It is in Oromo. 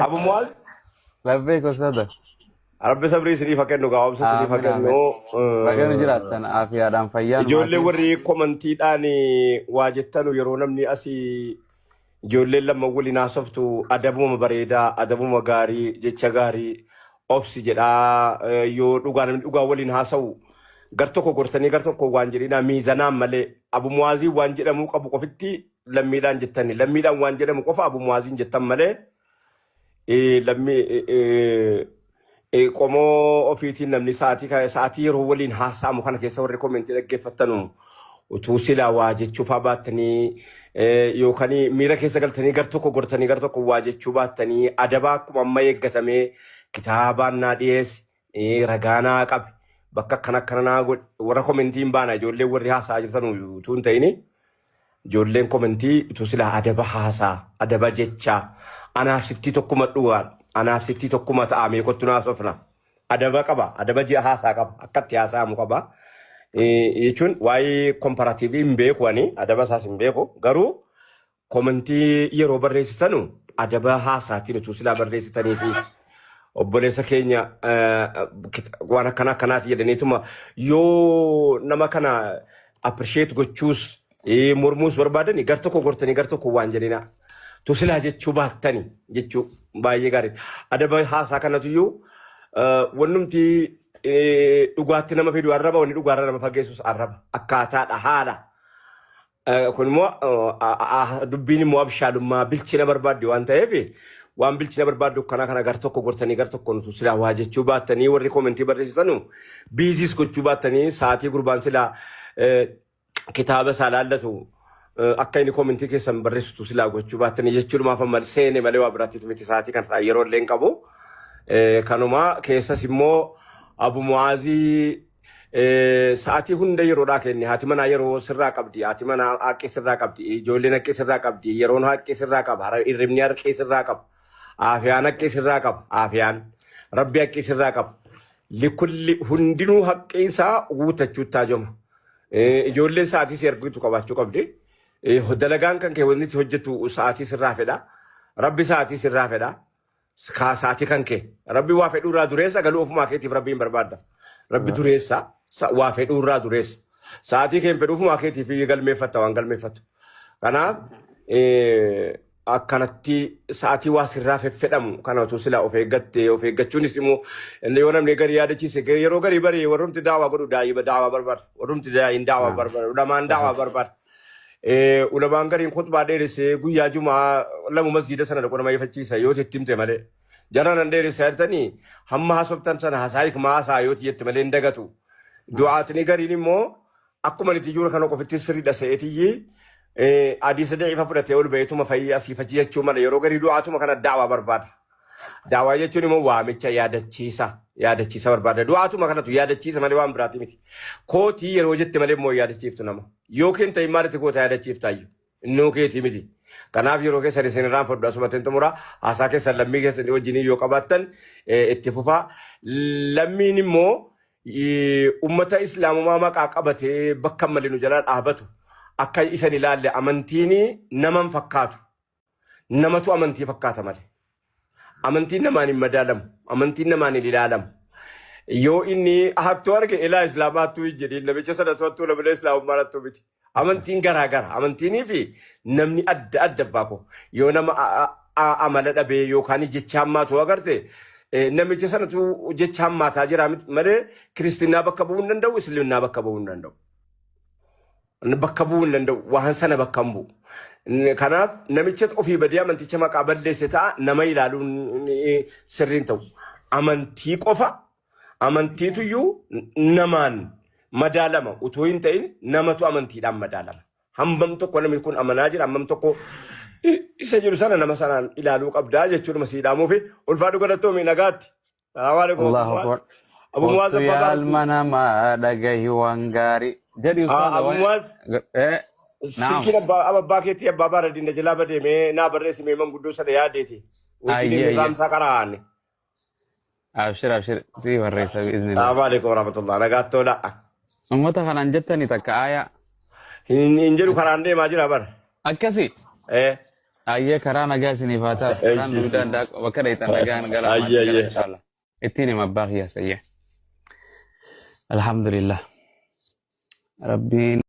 Abu Muaz, Labbaik Ustadha. Rabbi sabrii siniif haa kennu gaa'omsa siniif haa Aamin aamin. Baga nu kennu. jiraattan aafiyaadhaan fayyaan Ijoollee maatiin. warri komantiidhaan waa jettanu yeroo namni asii ijoolleen lama waliin haasoftu adabuma bareedaa, adabuma gaarii, jecha gaarii obsi jedhaa yoo dhugaa namni dhugaa waliin haasa'u gar tokko gortanii gar tokko waan jedhinaa miizanaan malee Abu Muazii waan jedhamuu qabu qofitti lammiidhaan jettani lammiidhaan waan jedhamu qofa Abu Muaziin jettan malee lammii qomoo ofiitiin namni sa'aatii yeroo waliin haasa'amu kana keessa warri komentii dhaggeeffattanu utuu silaa waa jechuuf baattanii yookaan miira keessa galtanii gar tokko gortanii gar tokko waa jechuu baattanii adabaa akkuma amma eeggatamee kitaabaan naa dhiyeessi ragaanaa qabe bakka akkana naa warra komentiin baana ijoolleen warri haasa'aa jirtan utuu hin ta'ini ijoolleen komentii utuu silaa adaba haasaa adaba jechaa anaaf sittii tokkuma dhugaan anaaf sittii tokkuma ta'amee kottu naa sofna adaba qaba adaba ji'a haasaa qaba akkatti haasa'amu qaba jechuun waa'ee komparatiivii hin beeku ani adaba isaas hin beeku garuu komentii yeroo barreessitanu adaba haasaatiin utuu silaa barreessitanii fi obboleessa keenya waan akkanaati jedhaniituma yoo nama kana appreciate gochuus mormuus barbaadani gar tokko gortanii gar tokko waan jedhina tusilaa jechuu baattani jechuu baay'ee gaarii adaba haasaa kanatuyyuu wannumti dhugaatti nama fidu arraba wanni dhugaarra nama fageessus arraba akkaataadha haala kun immoo dubbiin immoo abshaalummaa bilchina barbaadde waan ta'eef waan bilchina barbaaddu kana gar tokko gortanii gar tokko nutu silaa waa jechuu baattanii warri komentii barreessitanu biiziis gochuu baattanii sa'aatii gurbaan silaa kitaaba isaa laallatu akka inni komentii keessan barreessitu silaa gochuu baattanii jechuudhumaaf amma seene malee waa biraatti miti sa'aatii kan yeroo illee hin qabu kanuma keessas immoo Abu Muazii sa'aatii hunda yeroodhaa kenni haati manaa yeroo sirraa qabdi haati manaa haqqee sirraa qabdi ijoolleen haqqee sirraa qabdi yeroon haqqee sirraa qaba hirribni haqqee sirraa qaba aafiyaan haqqee sirraa qaba aafiyaan rabbi haqqee sirraa qaba likulli hundinuu haqqee isaa guutachuu taajoma ijoolleen sa'aatii si ergitu qabaachuu qabdi dalagaan kan kee wanti hojjetu sa'aatii sirraa fedha rabbi sa'aatii sirraa fedha sa'aatii kan kee rabbi waa fedhuu irraa dureessa galuu ofumaa keetiif rabbiin barbaadda rabbi dureessa waa fedhuu irraa dureessa sa'aatii kee fedhuu ofumaa keetiif galmeeffatta waan galmeeffattu kanaaf akkanatti sa'aatii waa sirraa fedhamu kana utuu silaa of eeggachuunis immoo yoo namni garii yaadachiise yeroo garii barii warrumti daawaa godhu daawaa barbaada warrumti daa'iin daawaa barbaada ulamaan daawaa barbaada ulamaan gariin khutbaa dheeressee guyyaa jumaa lamu masjiida sana dhaqu nama ifachiisa yoo ittimte malee jaraan an dheeressee artanii hamma haasoftan sana hasaayik maasaa yoo jette malee hin dagatu du'aatni gariin immoo akkuma niti juura kana qofitti sirriidha se'eetiyyi adii sadii ifa fudhatee ol beetuma fayyaa siifachi jechuu mala yeroo garii du'aatuma kana daawaa barbaada daawaa jechuun immoo waamicha yaadachiisa barbaada du'aatuma kanatu yaadachiisa malee waan biraati miti kootii yeroo jette malee immoo yaadachiiftu nama yookiin ta'e maalitti goota yaadachiiftaayyuu innoo keetii miti kanaaf yeroo keessan isin irraan fudhu asumatiin xumura haasaa keessan lammii keessan wajjin yoo qabaattan itti fufaa lammiin immoo ummata islaamumaa maqaa qabatee bakka malee nu jalaa dhaabatu akka isan ilaalle amantiin naman fakkaatu namatu amantii fakkaata malee amantiin namaan hin madaalamu amantiin namaan hin ilaalamu yoo inni hattuu arge ilaa islaamaattuu jedhi namicha sadatu lamlee islaamummaattuu miti amantiin garaagara amantiinii fi namni adda baako yoo nama amala dhabee yookaan jecha hammaatu agarte namicha sanatu jecha hammaataa jira malee kiristinnaa bakka bu'uu hin danda'u islaamnaa bakka bu'uu hin danda'u bakka bu'uu hin danda'u waan sana bakka hin bu'u kanaaf namicha ofii badee amanticha maqaa balleesse ta'a nama ilaaluun sirriin ta'u amantii qofa amantiituyyuu namaan madaalama utuu hin ta'in namatu amantiidhaan madaalama hambam tokko namni kun amanaa jira hambam tokko isa jiru sana nama sanaan ilaaluu qabdaa jechuudha masiidhaamuu fi ulfaadhu galatoomi nagaatti Allahu Akbar. Abu Muaz Ottu yaalma namaa dhagahi waan gaarii jedhi Abu Muaz Naam. Sikin abbaa keetii abbaa baara dinda jalaa badeemee naa barreessi meeman guddoo sana yaadeeti. Wajjin raamsaa qaraanne. Abshir si barreessa biiznillah. Assalamu alaikum warahmatullah. Nagaattoodha. Ummata kanaan jettani takka aayaa. Hin jedhu karaan deemaa jira bara. Akkasi. Ayyee karaa nagaa isinii haa taas. Karaan duudaan bakka dheeytan nagaan galaa inshallah. Ittiin hima abbaa kiyyaas ayyee. Alhamdulillah. Rabbiin